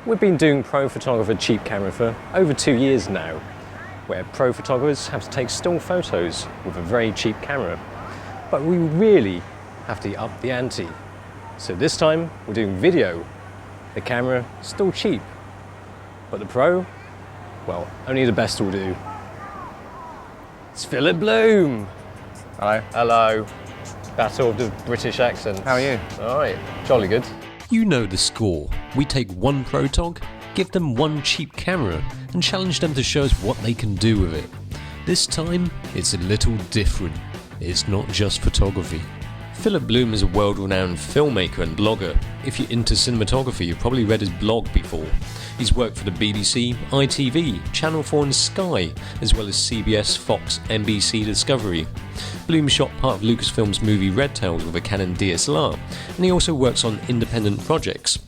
We've been doing Pro Photographer cheap camera for over 2 years now, where pro photographers have to take still photos with a very cheap camera. But we really have to up the ante. So this time we're doing video. The camera is still cheap, but the Pro, well, only the best will do. It's Philip Bloom. Hello. Hello. Battle of the British accent. How are you? All right, jolly good. You know the score. We take one Pro Tog, give them one cheap camera, and challenge them to show us what they can do with it. This time, it's a little different. It's not just photography. Philip Bloom is a world-renowned filmmaker and blogger. If you're into cinematography, you've probably read his blog before. He's worked for the BBC, ITV, Channel 4 and Sky, as well as CBS, Fox, NBC Discovery. Bloom shot part of Lucasfilm's movie Red Tails with a Canon DSLR, and he also works on independent projects.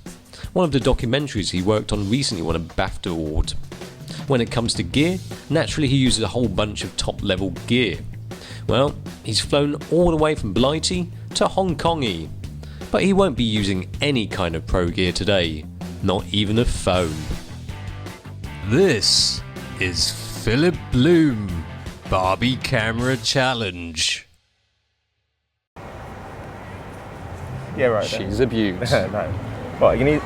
One of the documentaries he worked on recently won a BAFTA award. When it comes to gear, naturally he uses a whole bunch of top-level gear. Well, he's flown all the way from Blighty to Hong Kongy, but he won't be using any kind of pro gear today, not even a phone. This is Philip Bloom Barbie Camera Challenge. Yeah, right. She's abused. No. What, you need...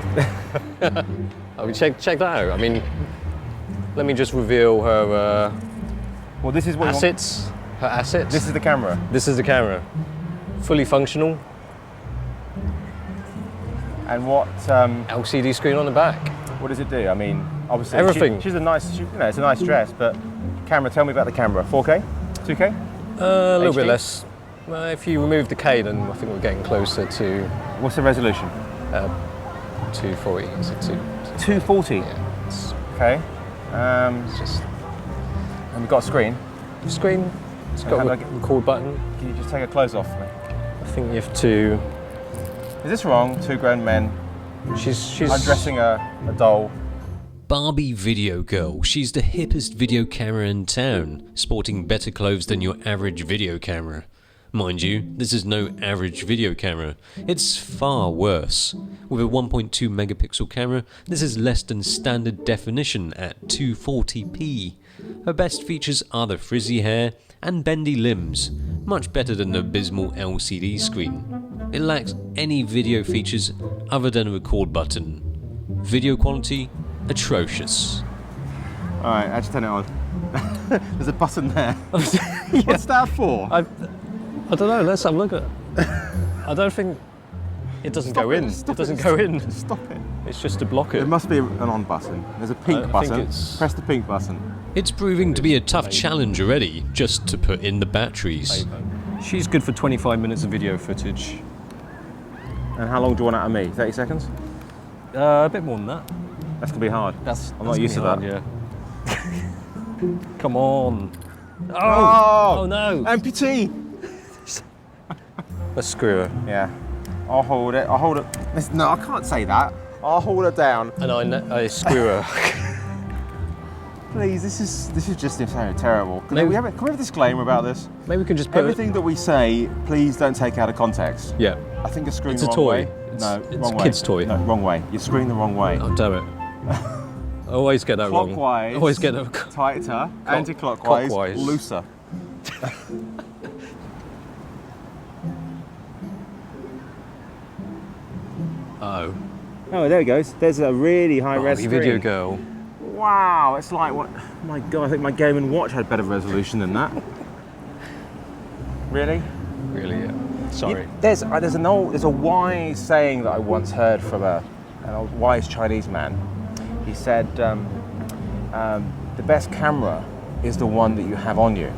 I mean, check that out. I mean, let me just reveal her well, this is what assets. Her assets. This is the camera. This is the camera. Fully functional. And what... LCD screen on the back. what does it do? I mean, obviously... Everything. She's a nice... it's a nice dress, but... Camera, tell me about the camera. 4K? 2K? A little HD? bit less. Well, if you remove the K, then I think we're getting closer to What's the resolution? 240. Is it 240? Yeah. It's Okay. just And we've got a screen. screen. It's got how do a I get- record button. Can you just take her clothes off for me? I think you have to. Is this wrong? Two grown men She's undressing a doll. Barbie Video Girl. She's the hippest video camera in town, sporting better clothes than your average video camera. Mind you, this is no average video camera. It's far worse. With a 1.2 megapixel camera, this is less than standard definition at 240p. Her best features are the frizzy hair and bendy limbs, much better than the abysmal LCD screen. It lacks any video features other than a record button. Video quality, atrocious. Alright, I just turn it on. There's a button there. What's that for? I don't know. Let's have a look at it. I don't think it doesn't go in. It doesn't go in. Stop it. It's just to block it. There must be an on button. There's a pink I button. think it's- Press the pink button. It's proving to be a tough challenge already, just to put in the batteries. She's good for 25 minutes of video footage. And how long do you want out of me? 30 seconds? A bit more than that. That's gonna be hard. I'm not used to that. Yeah. Come on. Oh! Oh no! Amputee! Let's screw her. Yeah. I'll hold it. I'll hold it. No, I can't say that. I'll hold it down. And I screw her. Please, this is just so terrible. Can Maybe- we have a disclaimer about this? Maybe we can just put Everything that we say, please don't take out of context. Yeah. I think you're screwing It's the a wrong toy. way. It's wrong a way. kid's toy. No, wrong way. You're screwing the wrong way. Oh, damn it. I always get that wrong. Clockwise. I always get that. Tighter. Anti-clockwise. Clockwise. Looser. Oh. Oh, there it goes. There's a really high res Barbie screen. Video Girl. Wow, it's like what? Oh my God, I think my Game & Watch had better resolution than that. Really? Really? Yeah. Sorry. There's a wise saying that I once heard from a wise Chinese man. He said, the best camera is the one that you have on you.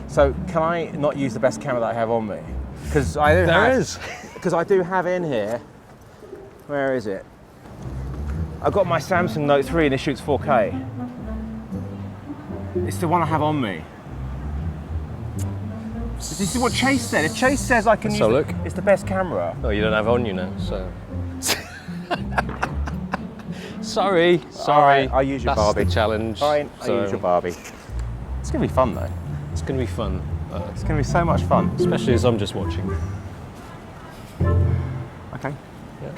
So can I not use the best camera that I have on me? Because Because I do have in here. Where is it? I've got my Samsung Note 3 and it shoots 4K. It's the one I have on me. This is what Chase said. If Chase says I can Let's use have a it, look. it's the best camera. Oh, you don't have on you now, so. Sorry. Alright, I'll use your That's Barbie. the challenge. Fine, I'll use your Barbie. It's going to be fun though. It's going to be fun. It's going to be so much fun. Especially as I'm just watching. Okay.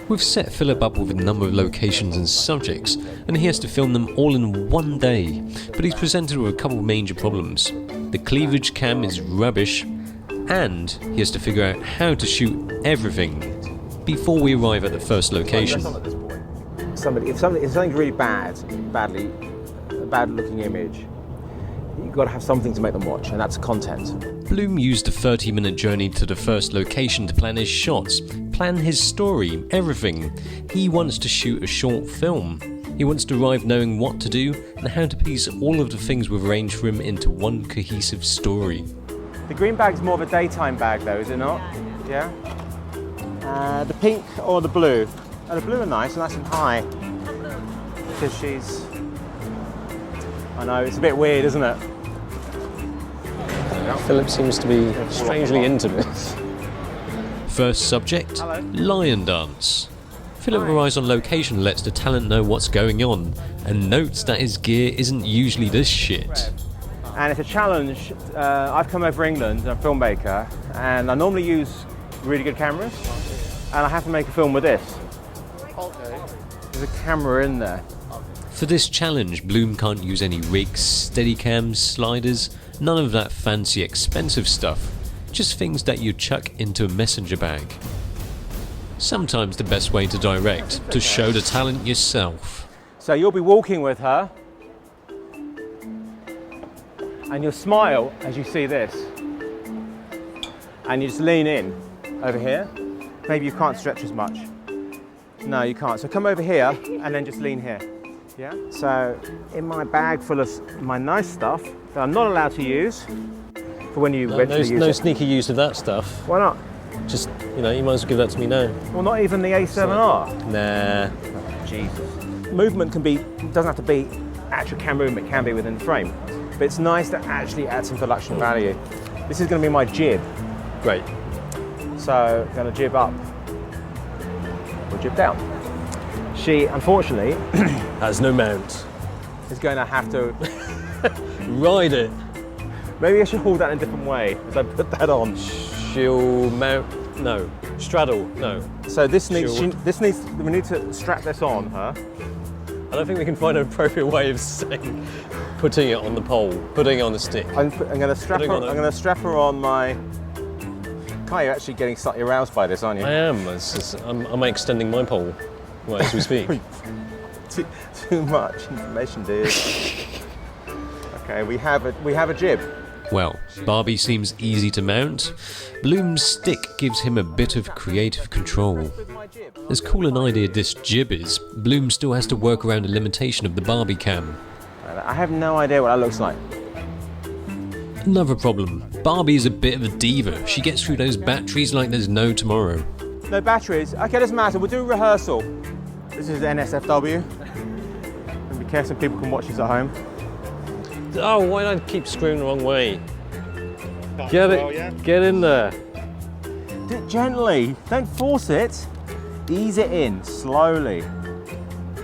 We've set Philip up with a number of locations and subjects, and he has to film them all in one day, but he's presented with a couple of major problems. The cleavage cam is rubbish, and he has to figure out how to shoot everything before we arrive at the first location. If something's really bad, a bad looking image, you've got to have something to make them watch, and that's content. Bloom used a 30-minute journey to the first location to plan his shots, plan his story, everything. He wants to shoot a short film. He wants to arrive knowing what to do and how to piece all of the things we've arranged for him into one cohesive story. The green bag's more of a daytime bag though, is it not? Yeah? The pink or the blue? Oh, the blue are nice and high. Because she's... I know, it's a bit weird, isn't it? Philip seems to be strangely into this. First subject, lion dance. Philip arrives on location and lets the talent know what's going on, and notes that his gear isn't usually this shit. And it's a challenge. I've come over England, I'm a filmmaker, and I normally use really good cameras, and I have to make a film with this. There's a camera in there. For this challenge, Bloom can't use any rigs, steadicams, sliders, none of that fancy expensive stuff, just things that you chuck into a messenger bag. Sometimes the best way to direct, to show the talent yourself. So you'll be walking with her, and you'll smile as you see this. And you just lean in over here. Maybe you can't stretch as much. No, you can't. So come over here and then just lean here. Yeah? So in my bag full of my nice stuff that I'm not allowed to use for when you eventually use it. No sneaky use of that stuff. Why not? Just, you know, you might as well give that to me now. Well, not even the A7R. Nah. Oh, Jesus. Movement doesn't have to be actual camera movement, it can be within the frame. But it's nice to actually add some production value. This is going to be my jib. Great. So, I'm going to jib up or jib down. She, unfortunately, has no mount. Is going to have to ride it. Maybe I should hold that in a different way as I put that on. She'll mount, no. Straddle, no. So we need to strap this on her. I don't think we can find an appropriate way of saying putting it on the pole, putting it on the stick. I'm going to strap her. I'm going to strap her on my. Kai, you're actually getting slightly aroused by this, aren't you? I am. I'm extending my pole right as we speak. too much information, dude. Okay, we have a jib. Well, Barbie seems easy to mount. Bloom's stick gives him a bit of creative control. As cool an idea this jib is, Bloom still has to work around the limitation of the Barbie cam. I have no idea what that looks like. Another problem. Barbie is a bit of a diva. She gets through those batteries like there's no tomorrow. No batteries? Okay, doesn't matter. We'll do a rehearsal. This is NSFW. And be careful, people can watch this at home. Oh, why did I keep screwing the wrong way? Get it. Get in there. Do it gently. Don't force it. Ease it in slowly.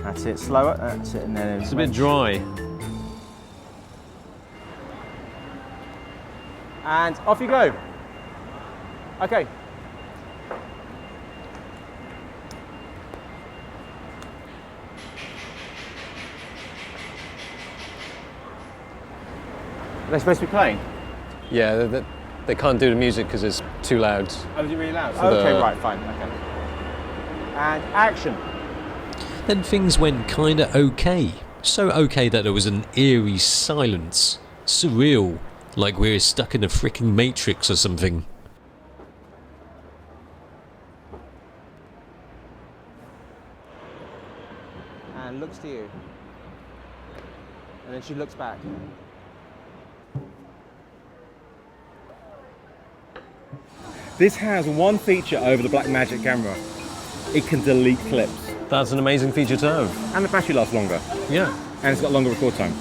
That's it. Slower. That's it. And then it's a bit dry. And off you go. Okay. Are they supposed to be playing? Yeah, they can't do the music because it's too loud. Oh, is it really loud? Okay, right, fine, okay. And action. Then things went kinda okay. So okay that there was an eerie silence. Surreal. Like we're stuck in a freaking Matrix or something. And looks to you. And then she looks back. This has one feature over the Blackmagic camera. It can delete clips. That's an amazing feature to have. And the battery lasts longer. Yeah. And it's got longer record time.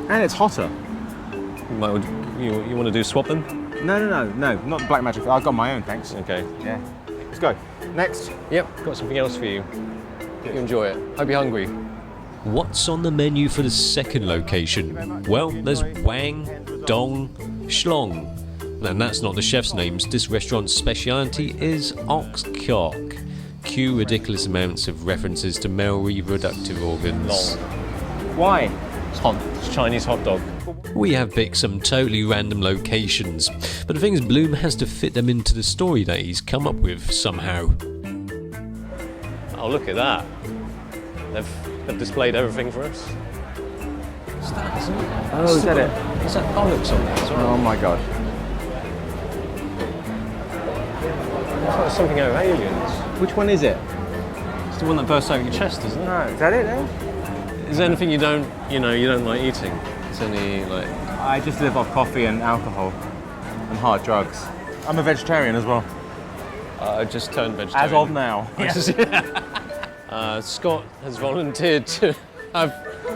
And it's hotter. You want to do swap them? No, not the Blackmagic. I've got my own, thanks. Okay. Yeah. Let's go. Next. Yep, got something else for you. You enjoy it. Hope you're hungry. What's on the menu for the second location? Well, there's Wang, Dong, Schlong. And that's not the chef's names. This restaurant's speciality is ox Kwok. cue ridiculous amounts of references to male reproductive organs. Why? It's hot. It's Chinese hot dog. We have picked some totally random locations, but the thing is, Bloom has to fit them into the story that he's come up with somehow. Oh, look at that. They've displayed everything for us. Is that, isn't it? Oh, is that it? Is that bollocks on there as well? Oh my god. It's like something out of Aliens. Which one is it? It's the one that bursts out your chest, isn't it? No, is that it then? Is there anything you don't like eating? It's only like... I just live off coffee and alcohol and hard drugs. I'm a vegetarian as well. I just turned vegetarian. As of now. Scott has volunteered to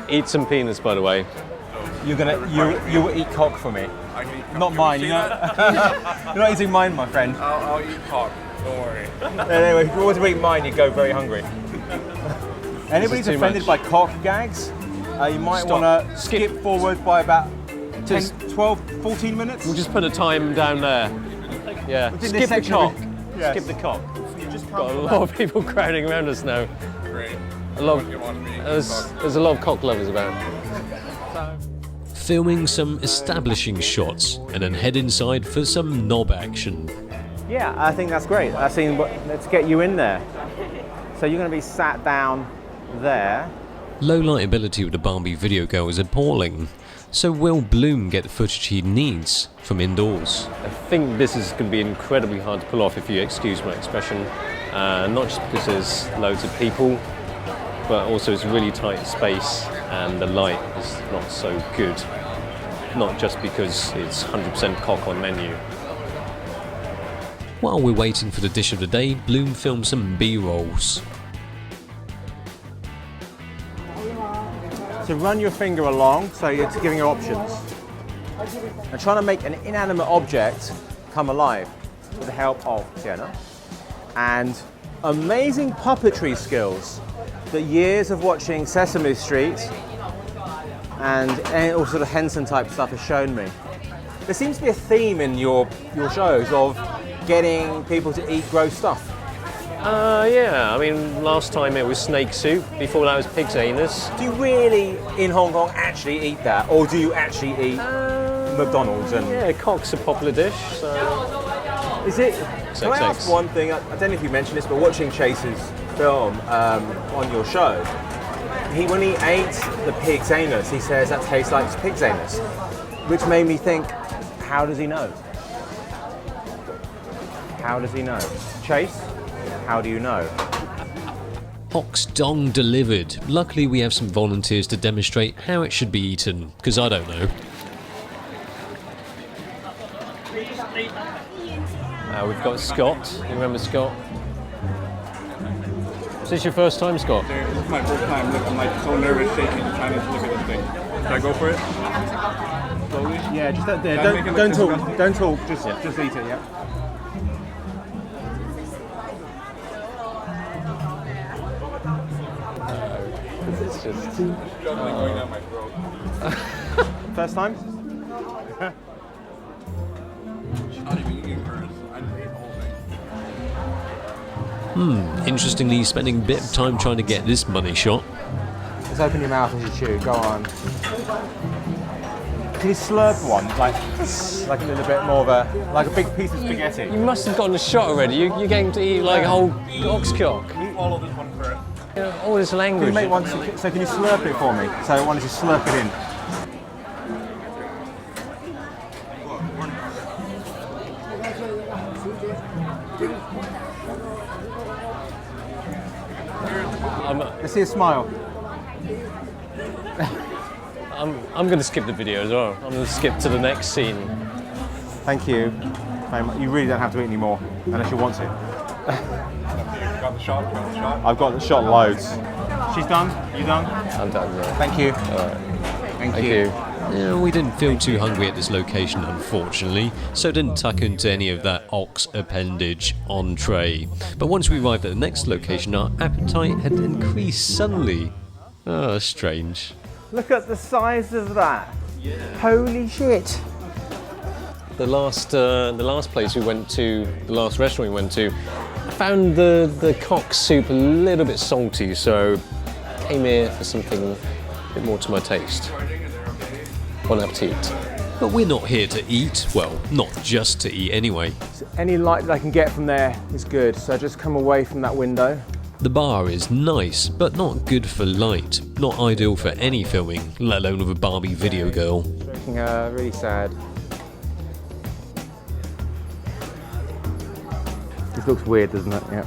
eat some penis, by the way. You will eat cock for me. I can eat cock. Not mine, you know. You're not eating mine, my friend. I'll eat cock. Don't worry. Anyway, if you were to eat mine, you'd go very hungry. Anybody's too offended much. by cock gags, you might Stop. want to Skip. skip forward by about 10, Just- 12, 14 minutes. We'll just put a time down there. Yeah. Within this Skip the section cock. of it. Yes. Skip the cock. You just Got a come lot of people crowding around us now. Great. A lot. You want me to eat cock? There's a lot of cock lovers about. Filming some establishing shots and then head inside for some knob action. Yeah, I think that's great. Let's get you in there. So you're going to be sat down there. Low light ability with the Barbie video girl is appalling. So will Bloom get the footage he needs from indoors? I think this is going to be incredibly hard to pull off, if you excuse my expression. Not just because there's loads of people, but also it's a really tight space and the light is not so good. Not just because it's 100% cock on menu. While we're waiting for the dish of the day, Bloom films some B-rolls. So run your finger along, so it's giving you options. And trying to make an inanimate object come alive with the help of Sienna. And amazing puppetry skills that years of watching Sesame Street and all sort of Henson type stuff has shown me. There seems to be a theme in your shows of getting people to eat gross stuff. Yeah, I mean, last time it was snake soup, before that was pig's anus. Do you really, in Hong Kong, actually eat that? Or do you actually eat McDonald's? And Yeah, cock's a popular dish, so... is it? Can I XX. ask one thing? I don't know if you mentioned this, but watching Chase's film on your show, when he ate the pig's anus, he says that tastes like pig's anus, which made me think, how does he know? How does he know? Chase, how do you know? Ox dong delivered. Luckily we have some volunteers to demonstrate how it should be eaten, because I don't know. We've got Scott. You remember Scott? Is this your first time, Scott? This is my first time. Look, I'm like so nervous, shaking, trying to look at this thing. Should I go for it? Slowly? Yeah, just Can I make it don't look talk. disgusting? Don't talk. Just eat it. Yeah. It's just... Struggling going down my throat. First time? Not even eating first. I just ate the whole thing. Interestingly, spending a bit of time trying to get this money shot. Just open your mouth as you chew. Go on. Can you slurp one, like a little bit more of a big piece of spaghetti? You must have gotten a shot already. You're getting to eat like a whole ox cock. Swallow this one first. You know, all this Can language. you make one? So can you slurp it for me? So I wanted to slurp it in. Let's see a smile. I'm going to skip the video as well. I'm going to skip to the next scene. Thank you very much. You really don't have to eat any more, unless you want to. Got the shot? Got the shot? I've got the shot loads. She's done? You done? I'm done, yeah. Thank you. Thank you. Yeah, we didn't feel too hungry at this location, unfortunately, so didn't tuck into any of that ox appendage entree. But once we arrived at the next location, our appetite had increased suddenly. Oh, strange. Look at the size of that. Holy shit. The last place we went to, the last restaurant we went to, found the Kwok soup a little bit salty, so came here for something a bit more to my taste. Bon appetit. But we're not here to eat. Well, not just to eat anyway. Any light that I can get from there is good, so just come away from that window. The bar is nice, but not good for light. Not ideal for any filming, let alone with a Barbie video girl. Making her really sad. This looks weird, doesn't it? Yeah.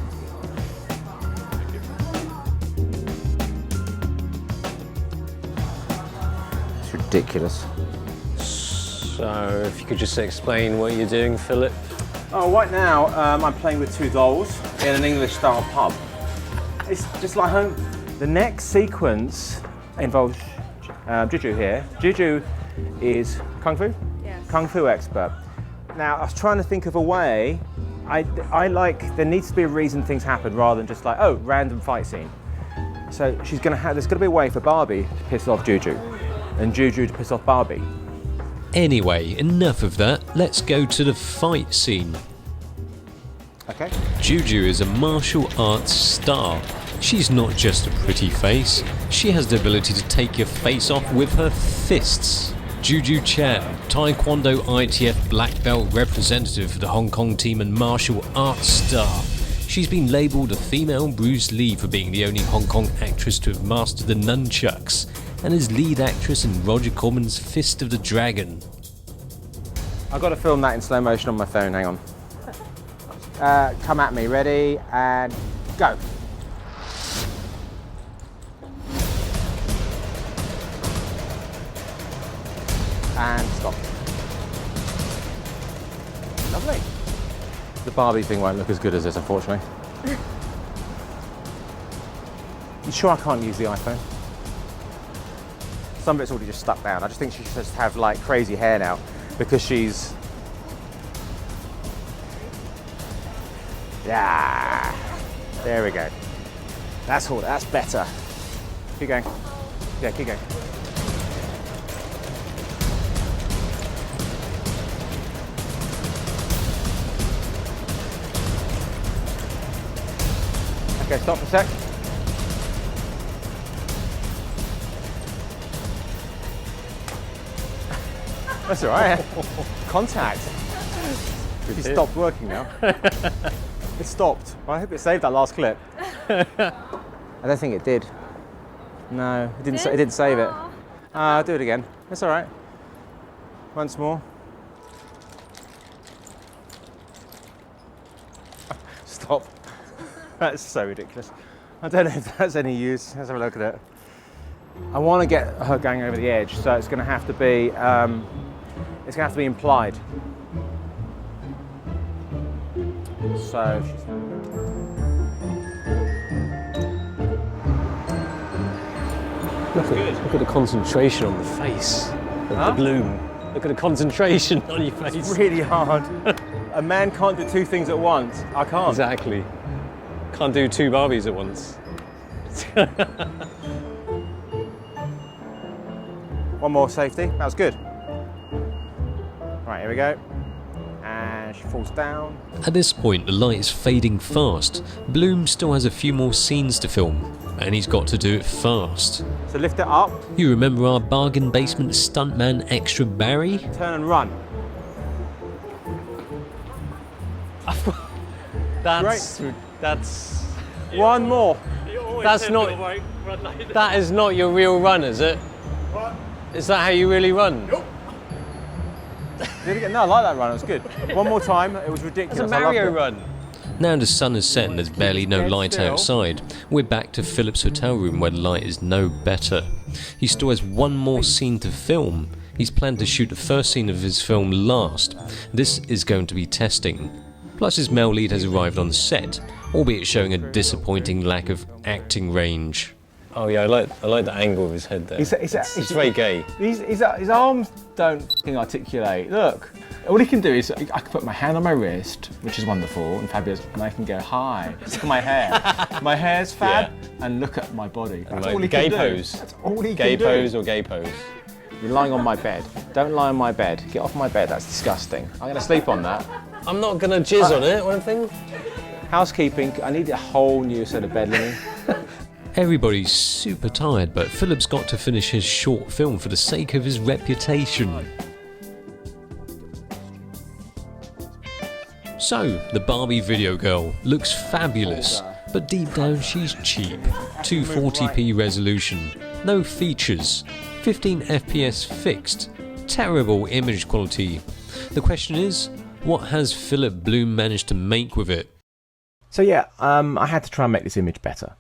It's ridiculous. So, if you could just explain what you're doing, Philip. Oh, right now I'm playing with two dolls in an English-style pub. It's just like home. The next sequence involves JuJu here. JuJu is Kung Fu? Yes. Kung Fu expert. Now, I was trying to think of a way, I like, there needs to be a reason things happen rather than just like, oh, random fight scene. So there's gonna be a way for Barbie to piss off JuJu and JuJu to piss off Barbie. Anyway, enough of that. Let's go to the fight scene. Okay. JuJu is a martial arts star. She's not just a pretty face, she has the ability to take your face off with her fists. JuJu Chan, Taekwondo ITF black belt representative for the Hong Kong team and martial arts star. She's been labelled a female Bruce Lee for being the only Hong Kong actress to have mastered the nunchucks, and is lead actress in Roger Corman's Fist of the Dragon. I've got to film that in slow motion on my phone, hang on. Come at me, ready, and go. And stop. Lovely. The Barbie thing won't look as good as this, unfortunately. You sure I can't use the iPhone? Some of it's already just stuck down. I just think she should just have like crazy hair now because she's... Yeah, there we go. That's all, that's better. Keep going. Yeah, keep going. Okay, stop for a sec. That's all right. Contact. It stopped working now. It stopped. I hope it saved that last clip. I don't think it did. No, it didn't. It didn't save it. I'll do it again. That's all right. Once more. Stop. That's so ridiculous. I don't know if that's any use. Let's have a look at it. I want to get her going over the edge, so it's going to have to be. It's going to have to be implied. So she's... Look at the concentration on the face of the bloom. Look at the concentration on your face. It's really hard. A man can't do two things at once. I can't. Exactly. Can't do two Barbies at once. One more safety. That was good. Right, here we go. And she falls down. At this point, the light is fading fast. Bloom still has a few more scenes to film, and he's got to do it fast. So lift it up. You remember our bargain basement stuntman extra Barry? Turn and run. That's One more. that's not that is not your real run, is it? What? Is that how you really run? Nope. Did it get? No, I like that run. It was good. One more time. It was ridiculous. It's a I loved Mario it. run. Now the sun has set and there's barely no light still. outside. We're back to Philip's hotel room where the light is no better. He still has one more scene to film. He's planned to shoot the first scene of his film last. This is going to be testing. Plus his male lead has arrived on set, albeit showing a disappointing lack of acting range. Oh yeah, I like the angle of his head there. It's very gay. His arms don't f***ing articulate. Look. All he can do is, I can put my hand on my wrist, which is wonderful and fabulous, and I can go, hi. Look at my hair. My hair's fab, and look at my body. That's all he gay can pose. do. That's all he Gay can pose do. or gay pose? You're lying on my bed. Don't lie on my bed. Get off my bed, that's disgusting. I'm gonna sleep on that. I'm not gonna jizz on it or anything. Housekeeping, I need a whole new set of bed linen. Everybody's super tired, but Philip's got to finish his short film for the sake of his reputation. So, the Barbie video girl looks fabulous, but deep down she's cheap. 240p resolution, no features, 15 FPS fixed, terrible image quality. The question is, what has Philip Bloom managed to make with it? So yeah, I had to try and make this image better.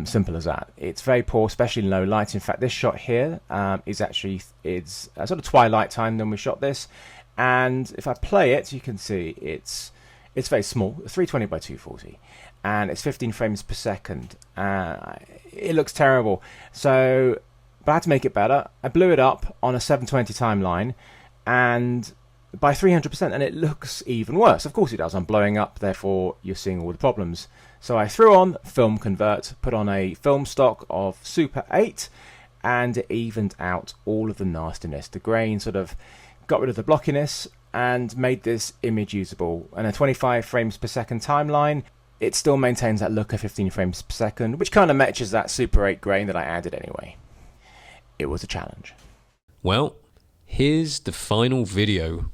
Simple as that. It's very poor, especially in low light. In fact, this shot here is actually, it's sort of twilight time when we shot this. And if I play it, you can see it's very small, 320 by 240, and it's 15 frames per second. It looks terrible. So, but I had to make it better. I blew it up on a 720 timeline, and by 300%, and it looks even worse. Of course it does. I'm blowing up, therefore you're seeing all the problems. So I threw on Film Convert, put on a film stock of Super 8, and it evened out all of the nastiness. The grain sort of got rid of the blockiness and made this image usable. And a 25 frames per second timeline, it still maintains that look of 15 frames per second, which kind of matches that Super 8 grain that I added anyway. It was a challenge. Well, here's the final video.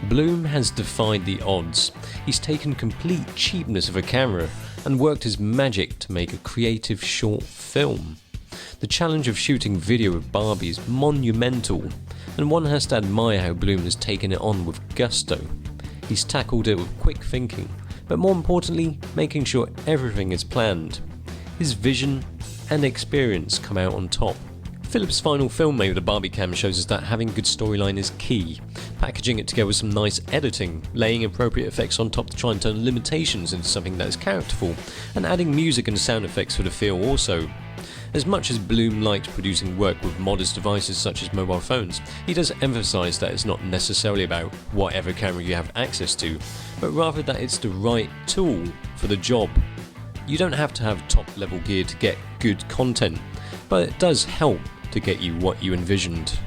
Bloom has defied the odds. He's taken complete cheapness of a camera and worked his magic to make a creative short film. The challenge of shooting video with Barbie is monumental, and one has to admire how Bloom has taken it on with gusto. He's tackled it with quick thinking, but more importantly, making sure everything is planned. His vision and experience come out on top. Philip's final film made with a Barbie cam shows us that having a good storyline is key, packaging it together with some nice editing, laying appropriate effects on top to try and turn limitations into something that is characterful, and adding music and sound effects for the feel also. As much as Bloom likes producing work with modest devices such as mobile phones, he does emphasise that it's not necessarily about whatever camera you have access to, but rather that it's the right tool for the job. You don't have to have top level gear to get good content, but it does help to get you what you envisioned.